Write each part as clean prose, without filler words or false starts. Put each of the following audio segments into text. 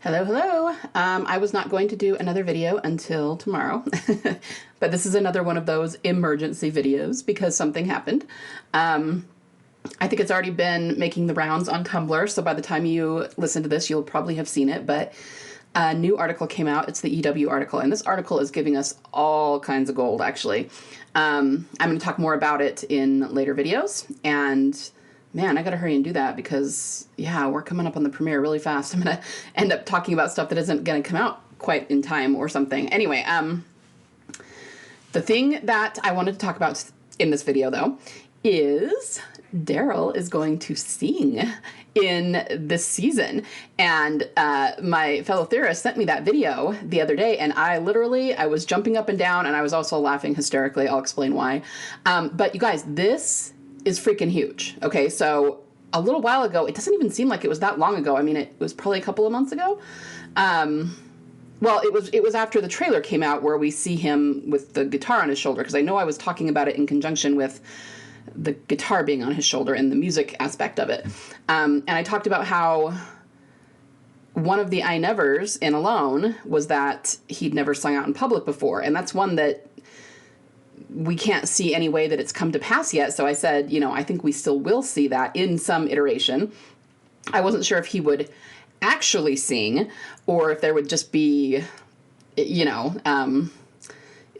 Hello, hello. I was not going to do another video until tomorrow, but this is another one of those emergency videos because something happened. I think it's already been making the rounds on Tumblr, so by the time you listen to this, you'll probably have seen it, but a new article came out. It's the EW article, and this article is giving us all kinds of gold, actually. I'm going to talk more about it in later videos, and man, I gotta hurry and do that because, yeah, we're coming up on the premiere really fast. I'm gonna end up talking about stuff that isn't gonna come out quite in time or something. Anyway, the thing that I wanted to talk about in this video, though, is Daryl is going to sing in this season. And my fellow theorist sent me that video the other day, and I was jumping up and down, and I was also laughing hysterically. I'll explain why. But you guys, this is freaking huge. Okay, so a little while ago, it doesn't even seem like it was that long ago. I mean, it was probably a couple of months ago. Well, it was after the trailer came out where we see him with the guitar on his shoulder, because I know I was talking about it in conjunction with the guitar being on his shoulder and the music aspect of it. And I talked about how one of the I nevers in Alone was that he'd never sung out in public before, and that's one that we can't see any way that it's come to pass yet. So I said, you know, I think we still will see that in some iteration. I wasn't sure if he would actually sing or if there would just be, you know,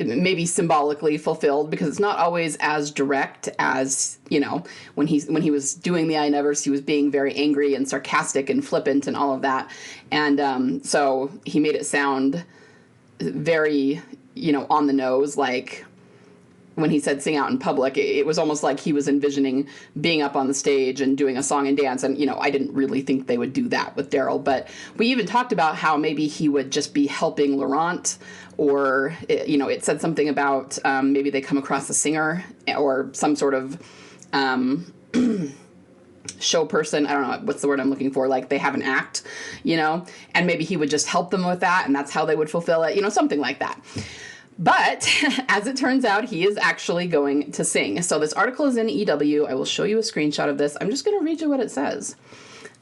maybe symbolically fulfilled, because it's not always as direct as, you know, when he was doing the I nevers, he was being very angry and sarcastic and flippant and all of that. And so he made it sound very, you know, on the nose, like when he said sing out in public, it was almost like he was envisioning being up on the stage and doing a song and dance. And, you know, I didn't really think they would do that with Daryl. But we even talked about how maybe he would just be helping Laurent, or, you know, it said something about maybe they come across a singer or some sort of show person. I don't know what's the word I'm looking for. Like they have an act, you know, and maybe he would just help them with that. And that's how they would fulfill it, you know, something like that. But as it turns out, he is actually going to sing. So this article is in EW. I will show you a screenshot of this. I'm just going to read you what it says.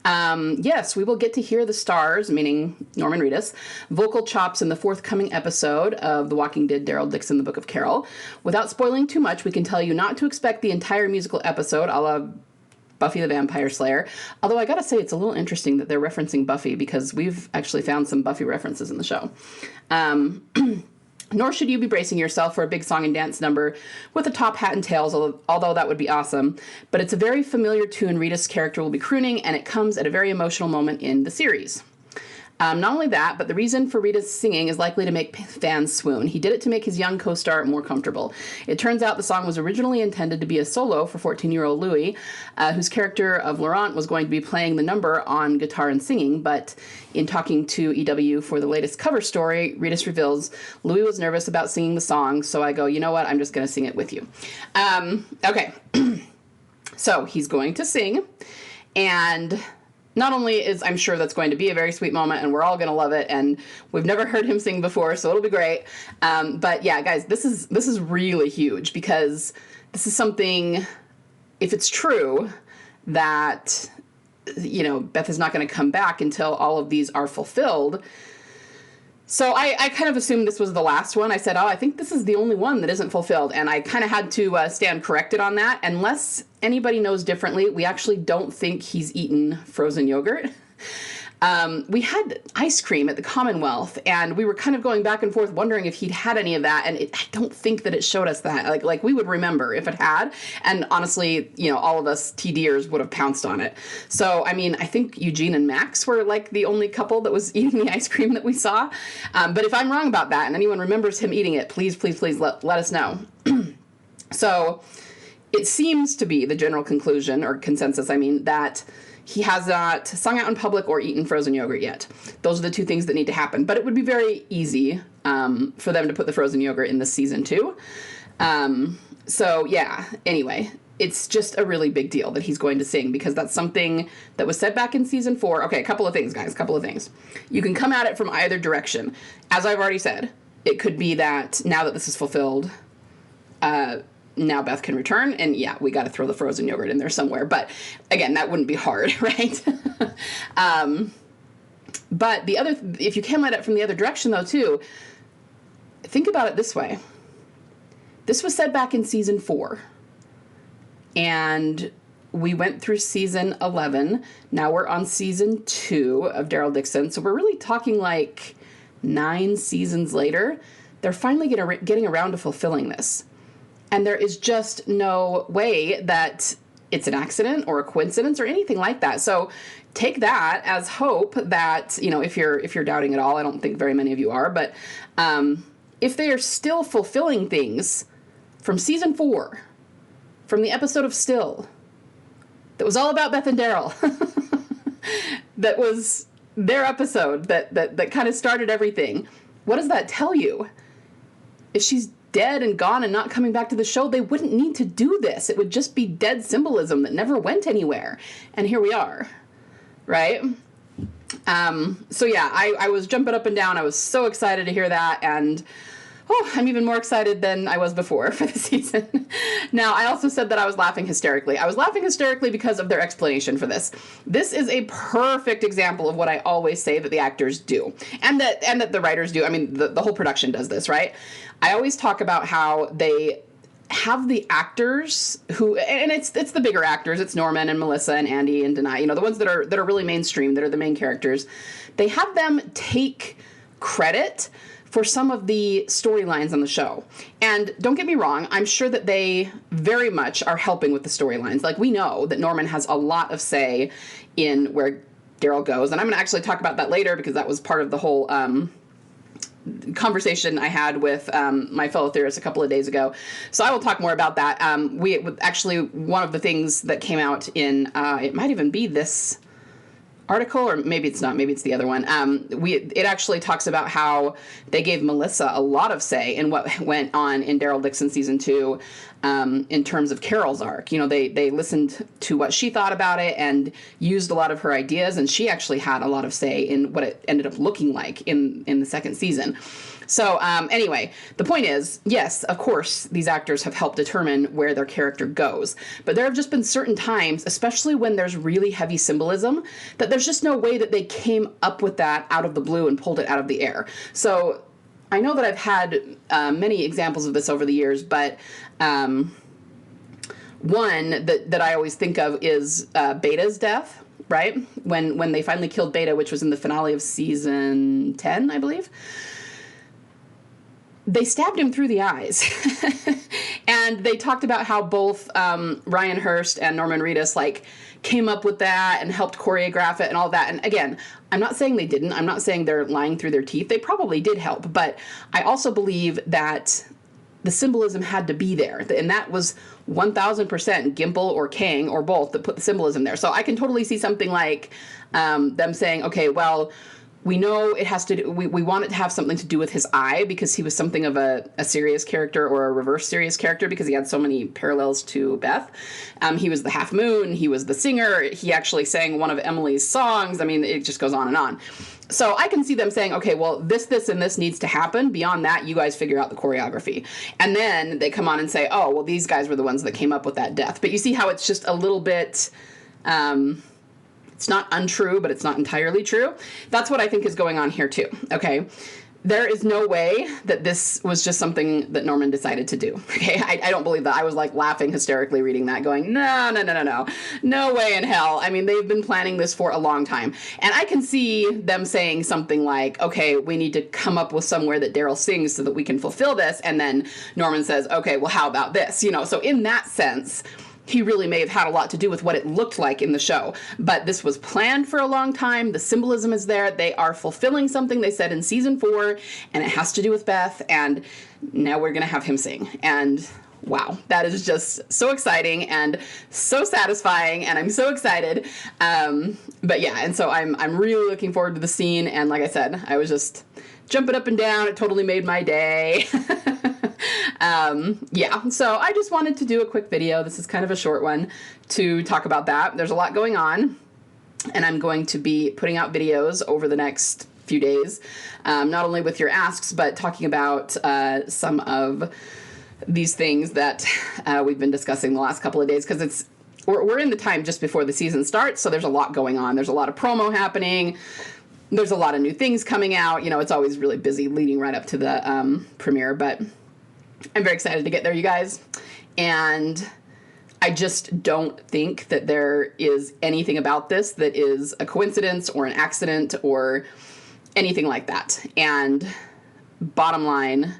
Yes, we will get to hear the stars, meaning Norman Reedus, vocal chops in the forthcoming episode of The Walking Dead, Daryl Dixon, The Book of Carol. Without spoiling too much, we can tell you not to expect the entire musical episode, a la Buffy the Vampire Slayer. Although I gotta say, it's a little interesting that they're referencing Buffy, because we've actually found some Buffy references in the show. Nor should you be bracing yourself for a big song and dance number with a top hat and tails, although that would be awesome. But it's a very familiar tune Rita's character will be crooning, and it comes at a very emotional moment in the series. Not only that, but the reason for Rita's singing is likely to make fans swoon. He did it to make his young co-star more comfortable. It turns out the song was originally intended to be a solo for 14-year-old Louis, whose character of Laurent was going to be playing the number on guitar and singing, but in talking to EW for the latest cover story, Rita reveals Louis was nervous about singing the song, so I go, you know what, I'm just going to sing it with you. Okay, so he's going to sing, and not only is, I'm sure that's going to be a very sweet moment and we're all going to love it, and we've never heard him sing before, so it'll be great. But yeah, guys, this is really huge, because this is something, if it's true that, you know, Beth is not going to come back until all of these are fulfilled. So I kind of assumed this was the last one. I said, oh, I think this is the only one that isn't fulfilled. And I kind of had to stand corrected on that. Unless anybody knows differently, we actually don't think he's eaten frozen yogurt. We had ice cream at the Commonwealth, and we were kind of going back and forth wondering if he'd had any of that, and I don't think that it showed us that. Like we would remember if it had, and honestly, you know, all of us TDers would have pounced on it. So, I mean, I think Eugene and Max were like the only couple that was eating the ice cream that we saw. But if I'm wrong about that and anyone remembers him eating it, please, please, please let us know. So it seems to be the general conclusion, or consensus, I mean, that he has not sung out in public or eaten frozen yogurt yet. Those are the two things that need to happen. But it would be very easy for them to put the frozen yogurt in this season too. So yeah, anyway, it's just a really big deal that he's going to sing, because that's something that was said back in season 4. Okay, a couple of things, guys, a couple of things. You can come at it from either direction. As I've already said, it could be that now that this is fulfilled, now Beth can return, and yeah, we got to throw the frozen yogurt in there somewhere. But again, that wouldn't be hard, right? But if you came at it from the other direction, though, too, think about it this way. This was said back in season 4. And we went through season 11. Now we're on season 2 of Daryl Dixon. So we're really talking like 9 seasons later. They're finally getting around to fulfilling this. And there is just no way that it's an accident or a coincidence or anything like that. So take that as hope that, you know, if you're doubting at all, I don't think very many of you are, but if they are still fulfilling things from season 4, from the episode of Still, that was all about Beth and Daryl, that was their episode that kind of started everything. What does that tell you? If she's dead and gone and not coming back to the show, they wouldn't need to do this. It would just be dead symbolism that never went anywhere. And here we are, right? So yeah, I was jumping up and down. I was so excited to hear that. And I'm even more excited than I was before for the season. Now, I also said that I was laughing hysterically. I was laughing hysterically because of their explanation for this. This is a perfect example of what I always say that the actors do, and that the writers do. I mean, the whole production does this, right? I always talk about how they have the actors who, and it's the bigger actors. It's Norman and Melissa and Andy and Denai, you know, the ones that are really mainstream, that are the main characters. They have them take credit for some of the storylines on the show. And don't get me wrong, I'm sure that they very much are helping with the storylines. Like, we know that Norman has a lot of say in where Daryl goes. And I'm going to actually talk about that later, because that was part of the whole conversation I had with my fellow theorists a couple of days ago. So I will talk more about that. Actually, one of the things that came out in, it might even be this article, or maybe it's not, maybe it's the other one. It actually talks about how they gave Melissa a lot of say in what went on in Daryl Dixon season 2, in terms of Carol's arc. You know, they listened to what she thought about it and used a lot of her ideas, and she actually had a lot of say in what it ended up looking like in the second season. So anyway, the point is, yes, of course, these actors have helped determine where their character goes. But there have just been certain times, especially when there's really heavy symbolism, that there's just no way that they came up with that out of the blue and pulled it out of the air. So I know that I've had many examples of this over the years, but one that I always think of is Beta's death, right? When they finally killed Beta, which was in the finale of season 10, I believe. They stabbed him through the eyes. And they talked about how both Ryan Hurst and Norman Reedus came up with that and helped choreograph it and all that. And again, I'm not saying they didn't. I'm not saying they're lying through their teeth. They probably did help. But I also believe that the symbolism had to be there. And that was 1,000% Gimple or Kang or both that put the symbolism there. So I can totally see something like them saying, okay, well, we know it has to do, we want it to have something to do with his eye, because he was something of a serious character or a reverse serious character, because he had so many parallels to Beth. He was the half moon. He was the singer. He actually sang one of Emily's songs. I mean, it just goes on and on. So I can see them saying, okay, well, this, and this needs to happen. Beyond that, you guys figure out the choreography. And then they come on and say, oh, well, these guys were the ones that came up with that death. But you see how it's just a little bit, it's not untrue, but it's not entirely true. That's what I think is going on here, too. Okay. There is no way that this was just something that Norman decided to do. Okay. I don't believe that. I was laughing hysterically reading that, going, no way in hell. I mean, they've been planning this for a long time. And I can see them saying something like, okay, we need to come up with somewhere that Daryl sings so that we can fulfill this. And then Norman says, okay, well, how about this? You know, so in that sense, he really may have had a lot to do with what it looked like in the show. But this was planned for a long time. The symbolism is there. They are fulfilling something they said in season 4, and it has to do with Beth, and now we're going to have him sing. And wow, that is just so exciting and so satisfying, and I'm so excited. But yeah, and so I'm really looking forward to the scene, and like I said, I was just jumping up and down. It totally made my day. Yeah, so I just wanted to do a quick video. This is kind of a short one to talk about that. There's a lot going on, and I'm going to be putting out videos over the next few days, not only with your asks, but talking about some of these things that we've been discussing the last couple of days, because we're in the time just before the season starts, so there's a lot going on. There's a lot of promo happening. there's a lot of new things coming out. You know, it's always really busy leading right up to the premiere, but I'm very excited to get there, you guys. And I just don't think that there is anything about this that is a coincidence or an accident or anything like that. And bottom line,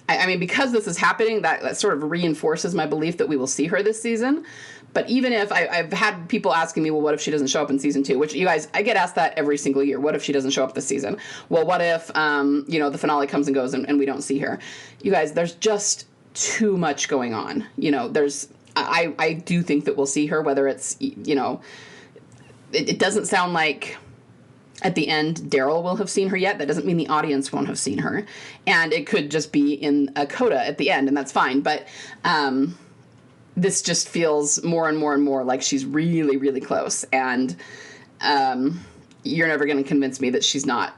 I mean, because this is happening, that sort of reinforces my belief that we will see her this season. But even if I've had people asking me, well, what if she doesn't show up in season 2? Which, you guys, I get asked that every single year. What if she doesn't show up this season? Well, what if, you know, the finale comes and goes and we don't see her? You guys, there's just too much going on. You know, I do think that we'll see her, whether it's, you know, it doesn't sound like at the end Daryl will have seen her yet. That doesn't mean the audience won't have seen her. And it could just be in a coda at the end, and that's fine. But this just feels more and more and more like she's really, really close. And you're never going to convince me that she's not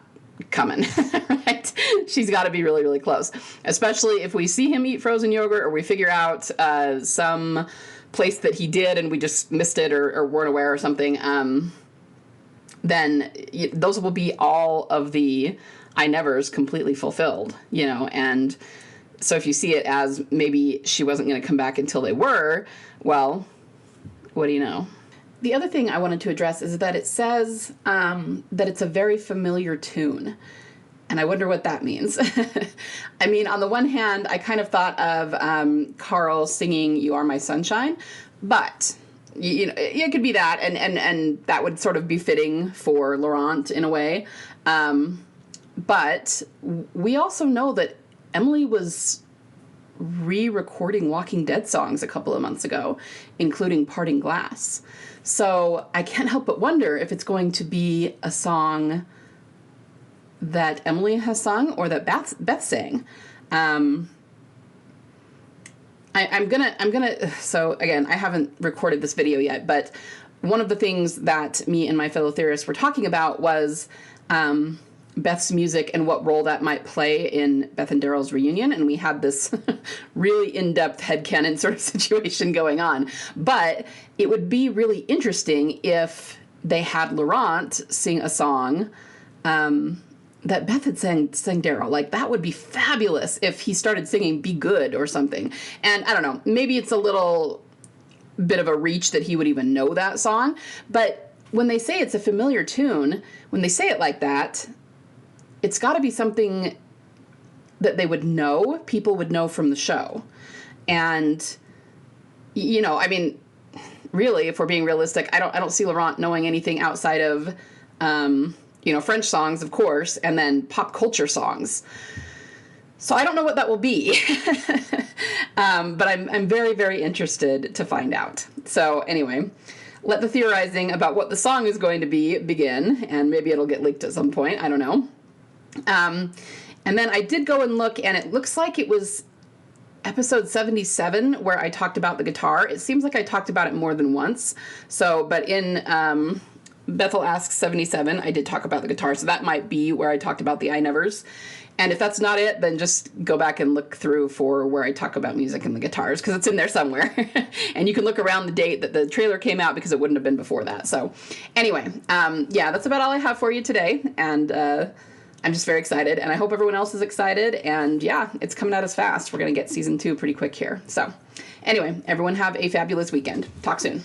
coming, right? She's got to be really, really close. Especially if we see him eat frozen yogurt, or we figure out some place that he did and we just missed it or weren't aware or something. Then those will be all of the I nevers completely fulfilled, you know. And so if you see it as maybe she wasn't going to come back until they were, well, what do you know? The other thing I wanted to address is that it says that it's a very familiar tune. And I wonder what that means. I mean, on the one hand, I kind of thought of Carl singing You Are My Sunshine, but you know, it could be that, and that would sort of be fitting for Laurent in a way. But we also know that Emily was re-recording Walking Dead songs a couple of months ago, including Parting Glass. So I can't help but wonder if it's going to be a song that Emily has sung or that Beth sang. I'm gonna, so again, I haven't recorded this video yet, but one of the things that me and my fellow theorists were talking about was Beth's music and what role that might play in Beth and Daryl's reunion. And we had this really in-depth headcanon sort of situation going on. But it would be really interesting if they had Laurent sing a song that Beth had sang Daryl. Like, that would be fabulous if he started singing Be Good or something. And I don't know, maybe it's a little bit of a reach that he would even know that song. But when they say it's a familiar tune, when they say it like that, it's got to be something that they would know, people would know from the show. And, you know, I mean, really, if we're being realistic, I don't see Laurent knowing anything outside of, you know, French songs, of course, and then pop culture songs. So I don't know what that will be. But I'm very, very interested to find out. So anyway, let the theorizing about what the song is going to be begin, and maybe it'll get leaked at some point. I don't know. And then I did go and look, and it looks like it was episode 77 where I talked about the guitar. It seems like I talked about it more than once. So, but in Bethel Asks 77, I did talk about the guitar. So that might be where I talked about the I nevers. And if that's not it, then just go back and look through for where I talk about music and the guitars, because it's in there somewhere. And you can look around the date that the trailer came out, because it wouldn't have been before that. So anyway, yeah, that's about all I have for you today. And I'm just very excited, and I hope everyone else is excited. And yeah, it's coming at us fast. We're going to get season 2 pretty quick here. So anyway, everyone have a fabulous weekend. Talk soon.